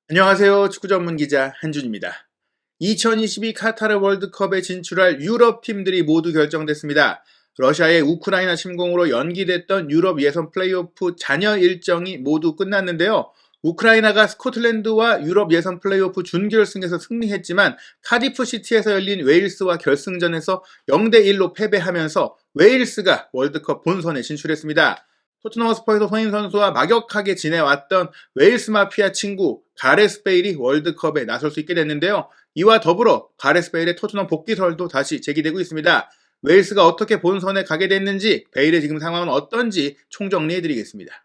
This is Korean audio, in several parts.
안녕하세요. 축구 전문 기자 한준입니다. 2022 카타르 월드컵에 진출할 유럽 팀들이 모두 결정됐습니다. 러시아의 우크라이나 침공으로 연기됐던 유럽 예선 플레이오프 잔여 일정이 모두 끝났는데요. 우크라이나가 스코틀랜드와 유럽 예선 플레이오프 준결승에서 승리했지만 카디프 시티에서 열린 웨일스와 결승전에서 0대1로 패배하면서 웨일스가 월드컵 본선에 진출했습니다. 토트넘 스퍼에서 손흥민 선수와 막역하게 지내왔던 웨일스 마피아 친구 가레스 베일이 월드컵에 나설 수 있게 됐는데요. 이와 더불어 가레스 베일의 토트넘 복귀설도 다시 제기되고 있습니다. 웨일스가 어떻게 본선에 가게 됐는지, 베일의 지금 상황은 어떤지 총정리해드리겠습니다.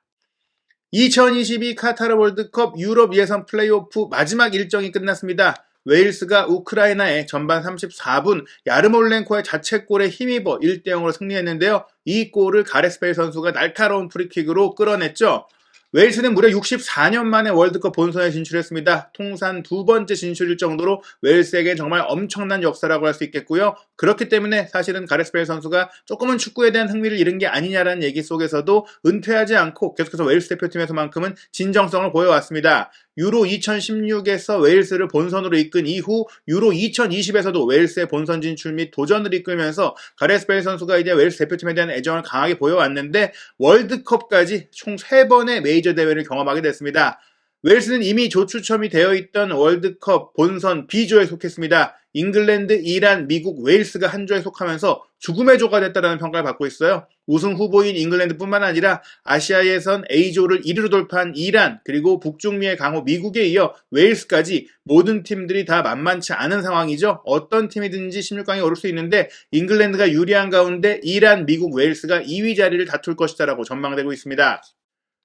2022 카타르 월드컵 유럽 예선 플레이오프 마지막 일정이 끝났습니다. 웨일스가 우크라이나에 전반 34분 야르몰렌코의 자책골에 힘입어 1대0으로 승리했는데요. 이 골을 가레스 베일 선수가 날카로운 프리킥으로 끌어냈죠. 웨일스는 무려 64년 만에 월드컵 본선에 진출했습니다. 통산 두 번째 진출일 정도로 웨일스에겐 정말 엄청난 역사라고 할 수 있겠고요. 그렇기 때문에 사실은 가레스 베일 선수가 조금은 축구에 대한 흥미를 잃은 게 아니냐라는 얘기 속에서도 은퇴하지 않고 계속해서 웨일스 대표팀에서만큼은 진정성을 보여왔습니다. 유로 2016에서 웨일스를 본선으로 이끈 이후 유로 2020에서도 웨일스의 본선 진출 및 도전을 이끌면서 가레스 베일 선수가 이제 웨일스 대표팀에 대한 애정을 강하게 보여왔는데 월드컵까지 총 3번의 메이저 대회를 경험하게 됐습니다. 웨일스는 이미 조추첨이 되어 있던 월드컵 본선 B조에 속했습니다. 잉글랜드, 이란, 미국, 웨일스가 한 조에 속하면서 죽음의 조가 됐다는 평가를 받고 있어요. 우승 후보인 잉글랜드뿐만 아니라 아시아 예선 A조를 1위로 돌파한 이란, 그리고 북중미의 강호 미국에 이어 웨일스까지 모든 팀들이 다 만만치 않은 상황이죠. 어떤 팀이든지 16강에 오를 수 있는데 잉글랜드가 유리한 가운데 이란, 미국, 웨일스가 2위 자리를 다툴 것이다라고 전망되고 있습니다.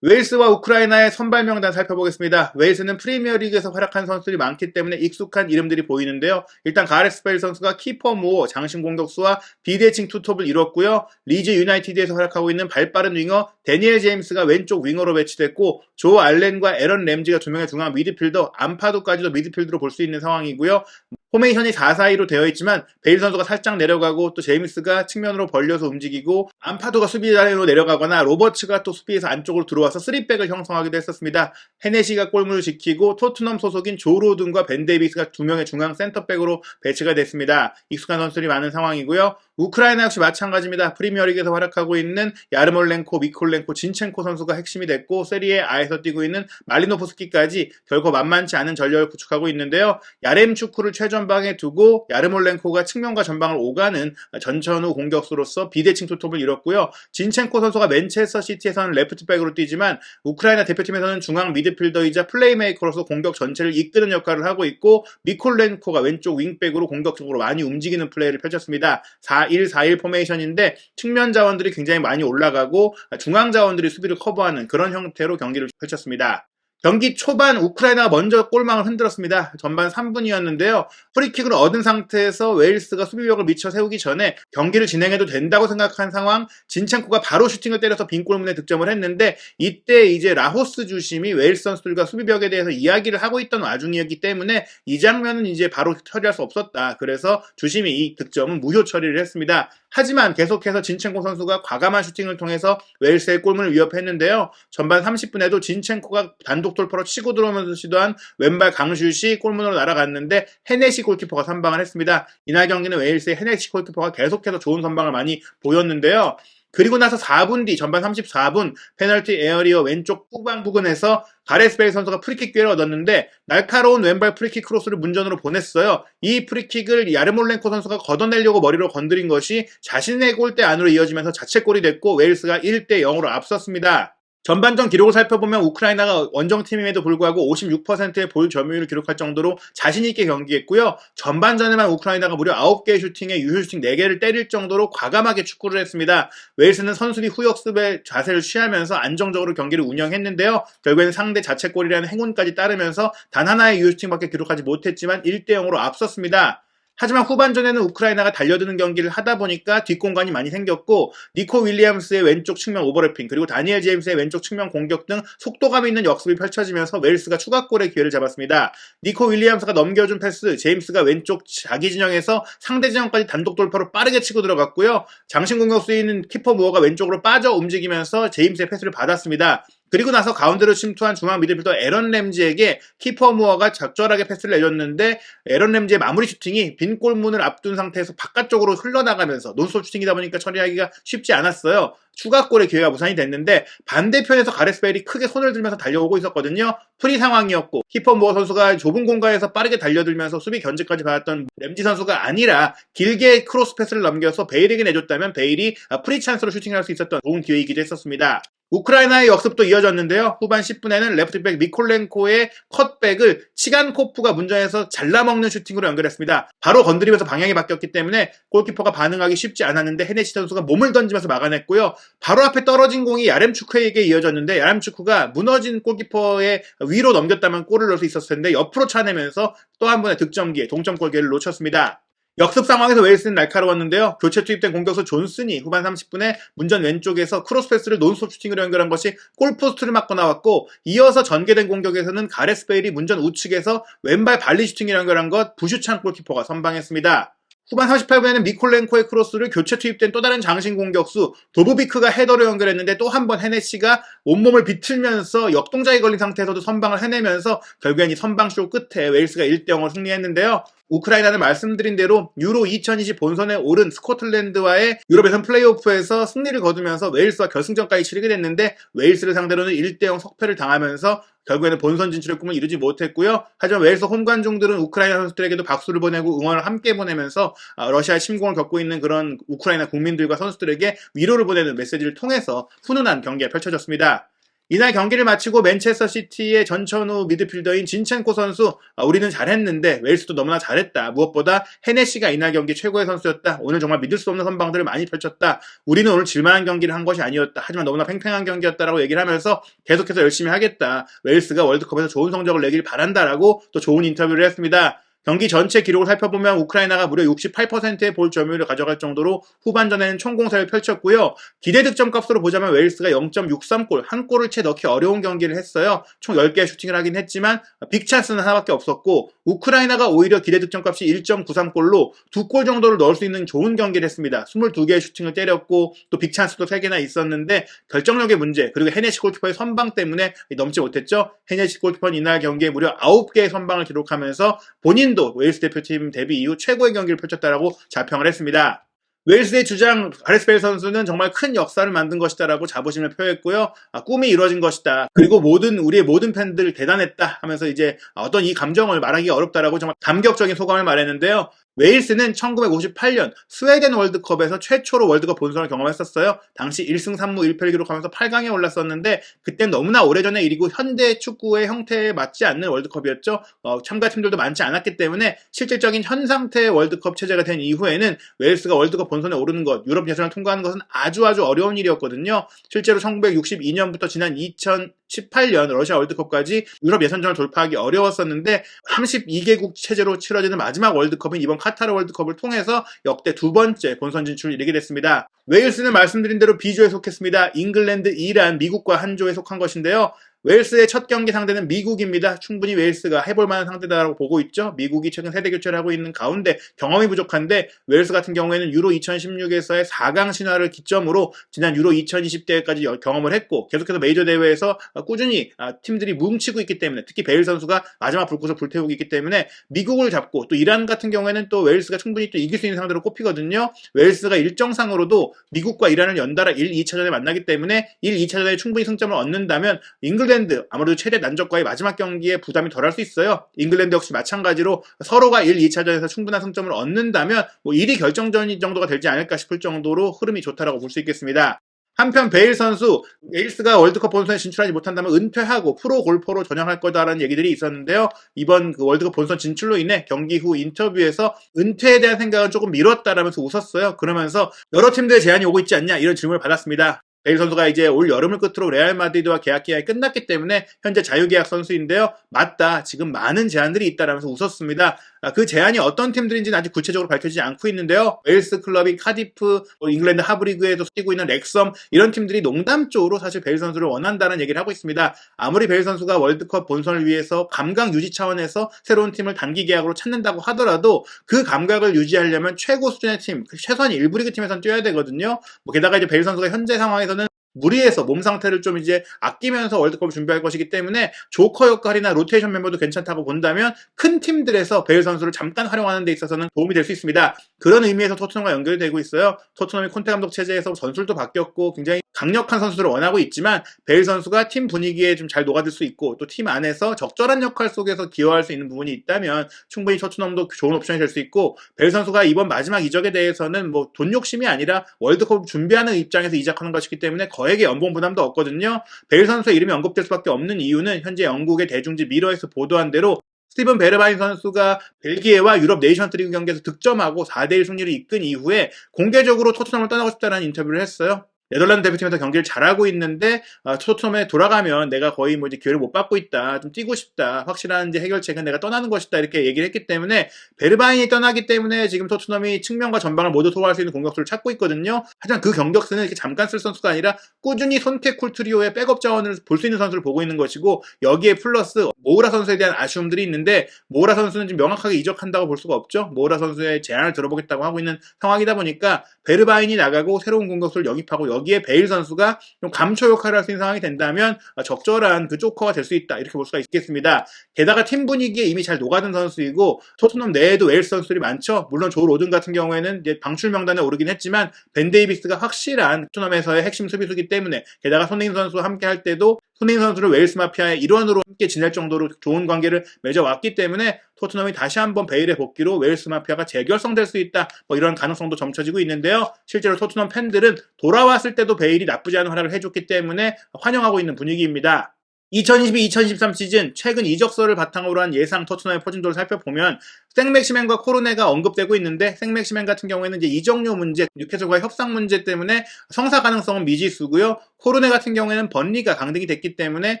웨일스와 우크라이나의 선발 명단 살펴보겠습니다. 웨일스는 프리미어리그에서 활약한 선수들이 많기 때문에 익숙한 이름들이 보이는데요. 일단 가레스 베일 선수가 키퍼 무어, 장신 공격수와 비대칭 투톱을 이뤘고요. 리즈 유나이티드에서 활약하고 있는 발빠른 윙어 데니엘 제임스가 왼쪽 윙어로 배치됐고 조 알렌과 에런 램지가 두 명의 중앙 미드필더, 암파도까지도 미드필더로 볼 수 있는 상황이고요. 포메이션이 4-4-2로 되어 있지만 베일 선수가 살짝 내려가고 또 제임스가 측면으로 벌려서 움직이고 암파도가 수비 라인으로 내려가거나 로버츠가 또 수비에서 안쪽으로 들어와서 3백을 형성하기도 했었습니다. 헤네시가 골문을 지키고 토트넘 소속인 조 로든과 벤 데이비스가 두 명의 중앙 센터백으로 배치가 됐습니다. 익숙한 선수들이 많은 상황이고요. 우크라이나 역시 마찬가지입니다. 프리미어리그에서 활약하고 있는 야르몰렌코, 미콜렌코, 진첸코 선수가 핵심이 됐고 세리에 A에서 뛰고 있는 말리노프스키까지 결코 만만치 않은 전력을 구축하고 있는데요. 야렘추크를 최전방에 두고 야르몰렌코가 측면과 전방을 오가는 전천후 공격수로서 비대칭 투톱을 이뤘고요. 진첸코 선수가 맨체스터 시티에서는 레프트백으로 뛰지만 우크라이나 대표팀에서는 중앙 미드필더이자 플레이메이커로서 공격 전체를 이끄는 역할을 하고 있고 미콜렌코가 왼쪽 윙백으로 공격적으로 많이 움직이는 플레이를 펼쳤습니다. 4-1-4-1 포메이션인데 측면 자원들이 굉장히 많이 올라가고 중앙 자원들이 수비를 커버하는 그런 형태로 경기를 펼쳤습니다. 경기 초반 우크라이나가 먼저 골망을 흔들었습니다. 전반 3분이었는데요. 프리킥을 얻은 상태에서 웨일스가 수비벽을 미쳐 세우기 전에 경기를 진행해도 된다고 생각한 상황, 진첸코가 바로 슈팅을 때려서 빈 골문에 득점을 했는데 이때 이제 라호스 주심이 웨일스 선수들과 수비벽에 대해서 이야기를 하고 있던 와중이었기 때문에 이 장면은 이제 바로 처리할 수 없었다. 그래서 주심이 이 득점은 무효 처리를 했습니다. 하지만 계속해서 진첸코 선수가 과감한 슈팅을 통해서 웨일스의 골문을 위협했는데요. 전반 30분에도 진첸코가 단독 돌파로 치고 들어오면서 시도한 왼발 강슛이 골문으로 날아갔는데 헤네시 골키퍼가 선방을 했습니다. 이날 경기는 웨일스의 헤네시 골키퍼가 계속해서 좋은 선방을 많이 보였는데요. 그리고 나서 4분 뒤 전반 34분 페널티 에어리어 왼쪽 후방 부근에서 가레스 베일 선수가 프리킥 기회를 얻었는데 날카로운 왼발 프리킥 크로스를 문전으로 보냈어요. 이 프리킥을 야르몰렌코 선수가 걷어내려고 머리로 건드린 것이 자신의 골대 안으로 이어지면서 자책골이 됐고 웨일스가 1대0으로 앞섰습니다. 전반전 기록을 살펴보면 우크라이나가 원정팀임에도 불구하고 56%의 볼 점유율을 기록할 정도로 자신있게 경기했고요. 전반전에만 우크라이나가 무려 9개의 슈팅에 유효슈팅 4개를 때릴 정도로 과감하게 축구를 했습니다. 웨일스는 선수들이 후역습의 자세를 취하면서 안정적으로 경기를 운영했는데요. 결국에는 상대 자책골이라는 행운까지 따르면서 단 하나의 유효슈팅밖에 기록하지 못했지만 1대0으로 앞섰습니다. 하지만 후반전에는 우크라이나가 달려드는 경기를 하다 보니까 뒷공간이 많이 생겼고 니코 윌리엄스의 왼쪽 측면 오버래핑 그리고 다니엘 제임스의 왼쪽 측면 공격 등 속도감 있는 역습이 펼쳐지면서 웨일스가 추가골의 기회를 잡았습니다. 니코 윌리엄스가 넘겨준 패스, 제임스가 왼쪽 자기 진영에서 상대 진영까지 단독 돌파로 빠르게 치고 들어갔고요. 장신 공격수인 키퍼 무어가 왼쪽으로 빠져 움직이면서 제임스의 패스를 받았습니다. 그리고 나서 가운데로 침투한 중앙 미드필더 에런 램지에게 키퍼 무어가 적절하게 패스를 내줬는데 에런 램지의 마무리 슈팅이 빈 골문을 앞둔 상태에서 바깥쪽으로 흘러나가면서 논스톱 슈팅이다 보니까 처리하기가 쉽지 않았어요. 추가골의 기회가 무산이 됐는데 반대편에서 가레스 베일이 크게 손을 들면서 달려오고 있었거든요. 프리 상황이었고 키퍼 무어 선수가 좁은 공간에서 빠르게 달려들면서 수비 견제까지 받았던 램지 선수가 아니라 길게 크로스 패스를 넘겨서 베일에게 내줬다면 베일이 프리 찬스로 슈팅을 할 수 있었던 좋은 기회이기도 했었습니다. 우크라이나의 역습도 이어졌는데요. 후반 10분에는 레프트백 미콜렌코의 컷백을 치간코프가 문전에서 잘라먹는 슈팅으로 연결했습니다. 바로 건드리면서 방향이 바뀌었기 때문에 골키퍼가 반응하기 쉽지 않았는데 헤네시 선수가 몸을 던지면서 막아냈고요. 바로 앞에 떨어진 공이 야렘추크에게 이어졌는데 야렘추크가 무너진 골키퍼의 위로 넘겼다면 골을 넣을 수 있었을 텐데 옆으로 차내면서 또 한 번의 득점기회, 동점골 기회를 놓쳤습니다. 역습 상황에서 웨일스는 날카로웠는데요. 교체 투입된 공격수 존슨이 후반 30분에 문전 왼쪽에서 크로스 패스를 논스톱 슈팅으로 연결한 것이 골포스트를 맞고 나왔고 이어서 전개된 공격에서는 가레스 베일이 문전 우측에서 왼발 발리 슈팅을 연결한 것 부슈찬 골키퍼가 선방했습니다. 후반 38분에는 미콜렌코의 크로스를 교체 투입된 또 다른 장신 공격수 도브비크가 헤더로 연결했는데 또 한 번 헤네시가 온몸을 비틀면서 역동작이 걸린 상태에서도 선방을 해내면서 결국엔 이 선방쇼 끝에 웨일스가 1대0으로 승리했는데요. 우크라이나는 말씀드린 대로 유로 2020 본선에 오른 스코틀랜드와의 유럽 예선 플레이오프에서 승리를 거두면서 웨일스와 결승전까지 치르게 됐는데 웨일스를 상대로는 1대0 석패를 당하면서 결국에는 본선 진출의 꿈을 이루지 못했고요. 하지만 웨일스 홈관중들은 우크라이나 선수들에게도 박수를 보내고 응원을 함께 보내면서 러시아의 침공을 겪고 있는 그런 우크라이나 국민들과 선수들에게 위로를 보내는 메시지를 통해서 훈훈한 경기가 펼쳐졌습니다. 이날 경기를 마치고 맨체스터 시티의 전천후 미드필더인 진첸코 선수 우리는 잘했는데 웨일스도 너무나 잘했다. 무엇보다 헤네시가 이날 경기 최고의 선수였다. 오늘 정말 믿을 수 없는 선방들을 많이 펼쳤다. 우리는 오늘 질만한 경기를 한 것이 아니었다. 하지만 너무나 팽팽한 경기였다라고 얘기를 하면서 계속해서 열심히 하겠다. 웨일스가 월드컵에서 좋은 성적을 내길 바란다라고 또 좋은 인터뷰를 했습니다. 경기 전체 기록을 살펴보면 우크라이나가 무려 68%의 볼 점유율을 가져갈 정도로 후반전에는 총공세를 펼쳤고요. 기대 득점 값으로 보자면 웨일스가 0.63골, 한 골을 채 넣기 어려운 경기를 했어요. 총 10개의 슈팅을 하긴 했지만 빅찬스는 하나밖에 없었고 우크라이나가 오히려 기대 득점 값이 1.93골로 2골 정도를 넣을 수 있는 좋은 경기를 했습니다. 22개의 슈팅을 때렸고 또 빅찬스도 3개나 있었는데 결정력의 문제 그리고 헤네시 골키퍼의 선방 때문에 넘지 못했죠. 헤네시 골키퍼는 이날 경기에 무려 9개의 선방을 기록하면서 본인도 웨일스 대표팀 데뷔 이후 최고의 경기를 펼쳤다라고 자평을 했습니다. 웨일스의 주장 가레스 베일 선수는 정말 큰 역사를 만든 것이다라고 자부심을 표했고요. 꿈이 이루어진 것이다. 그리고 우리의 모든 팬들 대단했다 하면서 이제 어떤 이 감정을 말하기가 어렵다라고 정말 감격적인 소감을 말했는데요. 웨일스는 1958년 스웨덴 월드컵에서 최초로 월드컵 본선을 경험했었어요. 당시 1승 3무 1패를 기록하면서 8강에 올랐었는데 그땐 너무나 오래전의 일이고 현대 축구의 형태에 맞지 않는 월드컵이었죠. 참가팀들도 많지 않았기 때문에 실질적인 현 상태의 월드컵 체제가 된 이후에는 웨일스가 월드컵 본선에 오르는 것, 유럽 예선을 통과하는 것은 아주 어려운 일이었거든요. 실제로 1962년부터 지난 2018년 러시아 월드컵까지 유럽 예선전을 돌파하기 어려웠었는데 32개국 체제로 치러지는 마지막 월드컵인 이번 카타르 월드컵을 통해서 역대 두 번째 본선 진출을 이루게 됐습니다. 웨일스는 말씀드린 대로 B조에 속했습니다. 잉글랜드, 이란, 미국과 한 조에 속한 것인데요. 웨일스의 첫 경기 상대는 미국입니다. 충분히 웨일스가 해볼 만한 상대다라고 보고 있죠. 미국이 최근 세대 교체를 하고 있는 가운데 경험이 부족한데 웨일스 같은 경우에는 유로 2016에서의 4강 신화를 기점으로 지난 유로 2020대까지 경험을 했고 계속해서 메이저 대회에서 꾸준히 팀들이 뭉치고 있기 때문에 특히 베일 선수가 마지막 불꽃을 불태우고 있기 때문에 미국을 잡고 또 이란 같은 경우에는 또 웨일스가 충분히 또 이길 수 있는 상대로 꼽히거든요. 웨일스가 일정상으로도 미국과 이란을 연달아 1, 2차전에 만나기 때문에 1, 2차전에 충분히 승점을 얻는다면 잉글랜드 아무래도 최대 난적과의 마지막 경기에 부담이 덜할 수 있어요. 잉글랜드 역시 마찬가지로 서로가 1, 2차전에서 충분한 승점을 얻는다면 1위 결정전 정도가 되지 않을까 싶을 정도로 흐름이 좋다라고 볼 수 있겠습니다. 한편 베일 선수 웨일스가 월드컵 본선에 진출하지 못한다면 은퇴하고 프로 골퍼로 전향할 거다라는 얘기들이 있었는데요. 이번 그 월드컵 본선 진출로 인해 경기 후 인터뷰에서 은퇴에 대한 생각은 조금 미뤘다라면서 웃었어요. 그러면서 여러 팀들의 제안이 오고 있지 않냐 이런 질문을 받았습니다. 베일 선수가 이제 올 여름을 끝으로 레알 마드리드와 계약 기간이 끝났기 때문에 현재 자유계약 선수인데요. 맞다. 지금 많은 제안들이 있다라면서 웃었습니다. 그 제안이 어떤 팀들인지는 아직 구체적으로 밝혀지지 않고 있는데요. 웨일스 클럽인 카디프, 잉글랜드 하브리그에도 뛰고 있는 렉섬 이런 팀들이 농담적으로 사실 베일 선수를 원한다는 얘기를 하고 있습니다. 아무리 베일 선수가 월드컵 본선을 위해서 감각 유지 차원에서 새로운 팀을 단기 계약으로 찾는다고 하더라도 그 감각을 유지하려면 최고 수준의 팀, 최소한 1부 리그 팀에서는 뛰어야 되거든요. 게다가 이제 베일 선수가 현재 상황에서는 무리해서 몸 상태를 좀 이제 아끼면서 월드컵을 준비할 것이기 때문에 조커 역할이나 로테이션 멤버도 괜찮다고 본다면 큰 팀들에서 베일 선수를 잠깐 활용하는 데 있어서는 도움이 될 수 있습니다. 그런 의미에서 토트넘과 연결이 되고 있어요. 토트넘이 콘테 감독 체제에서 전술도 바뀌었고 굉장히 강력한 선수들을 원하고 있지만 베일 선수가 팀 분위기에 좀 잘 녹아들 수 있고 또 팀 안에서 적절한 역할 속에서 기여할 수 있는 부분이 있다면 충분히 토트넘도 좋은 옵션이 될 수 있고, 베일 선수가 이번 마지막 이적에 대해서는 뭐 돈 욕심이 아니라 월드컵 준비하는 입장에서 이적하는 것이기 때문에 거액의 연봉 부담도 없거든요. 베일 선수의 이름이 언급될 수밖에 없는 이유는 현재 영국의 대중지 미러에서 보도한 대로 스티븐 베르바인 선수가 벨기에와 유럽 네이션스 리그 경기에서 득점하고 4대1 승리를 이끈 이후에 공개적으로 토트넘을 떠나고 싶다는 인터뷰를 했어요. 네덜란드 대표팀에서 경기를 잘하고 있는데 토트넘에 돌아가면 내가 거의 뭐 이제 기회를 못 받고 있다, 좀 뛰고 싶다, 확실한 이제 해결책은 내가 떠나는 것이다, 이렇게 얘기를 했기 때문에 베르바인이 떠나기 때문에 지금 토트넘이 측면과 전방을 모두 소화할 수 있는 공격수를 찾고 있거든요. 하지만 그 경격수는 이렇게 잠깐 쓸 선수가 아니라 꾸준히 손택 쿨트리오의 백업 자원을 볼 수 있는 선수를 보고 있는 것이고, 여기에 플러스 모우라 선수에 대한 아쉬움들이 있는데 모우라 선수는 지금 명확하게 이적한다고 볼 수가 없죠. 모우라 선수의 제안을 들어보겠다고 하고 있는 상황이다 보니까 베르바인이 나가고 새로운 공격수를 영입하고 여기에 베일 선수가 좀 감초 역할을 할 수 있는 상황이 된다면 적절한 그 조커가 될 수 있다, 이렇게 볼 수가 있겠습니다. 게다가 팀 분위기에 이미 잘 녹아든 선수이고 토트넘 내에도 웨일스 선수들이 많죠. 물론 조 로든 같은 경우에는 이제 방출 명단에 오르긴 했지만 벤 데이비스가 확실한 토트넘에서의 핵심 수비수이기 때문에, 게다가 손흥민 선수와 함께 할 때도 손흥민 선수를 웨일스 마피아의 일원으로 함께 지낼 정도로 좋은 관계를 맺어왔기 때문에 토트넘이 다시 한번 베일의 복귀로 웨일스 마피아가 재결성될 수 있다, 뭐 이런 가능성도 점쳐지고 있는데요. 실제로 토트넘 팬들은 돌아왔을 때도 베일이 나쁘지 않은 활약을 해줬기 때문에 환영하고 있는 분위기입니다. 2022-2023 시즌 최근 이적설을 바탕으로 한 예상 토트넘의 포진도를 살펴보면 생맥시맨과 코르네가 언급되고 있는데, 생맥시맨 같은 경우에는 이제 이적료 문제, 뉴캐슬과 협상 문제 때문에 성사 가능성은 미지수고요. 코르네 같은 경우에는 번리가 강등이 됐기 때문에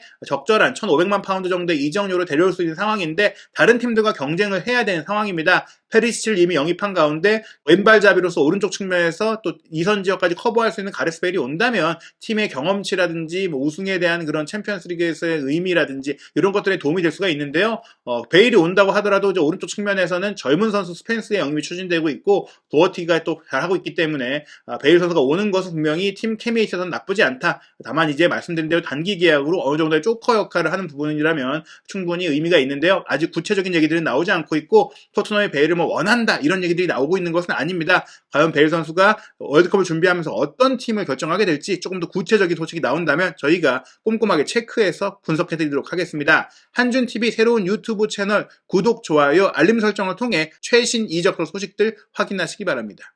적절한 1,500만 파운드 정도의 이적료로 데려올 수 있는 상황인데 다른 팀들과 경쟁을 해야 되는 상황입니다. 페리시치를 이미 영입한 가운데 왼발잡이로서 오른쪽 측면에서 또 이선 지역까지 커버할 수 있는 가레스 베일이 온다면 팀의 경험치라든지 뭐 우승에 대한 그런 챔피언스리그에서의 의미라든지 이런 것들에 도움이 될 수가 있는데요. 베일이 온다고 하더라도 이제 오른쪽 측면에서는 젊은 선수 스펜스의 영입이 추진되고 있고 도어티가 또 잘하고 있기 때문에 베일 선수가 오는 것은 분명히 팀 케미에 있어서는 나쁘지 않다. 다만 이제 말씀드린 대로 단기 계약으로 어느 정도의 조커 역할을 하는 부분이라면 충분히 의미가 있는데요. 아직 구체적인 얘기들은 나오지 않고 있고 토트넘이 베일을 뭐 원한다 이런 얘기들이 나오고 있는 것은 아닙니다. 과연 베일 선수가 월드컵을 준비하면서 어떤 팀을 결정하게 될지 조금 더 구체적인 소식이 나온다면 저희가 꼼꼼하게 체크해서 분석해드리도록 하겠습니다. 한준TV 새로운 유튜브 채널 구독, 좋아요, 알림 설정을 통해 최신 이적 소식들 확인하시기 바랍니다.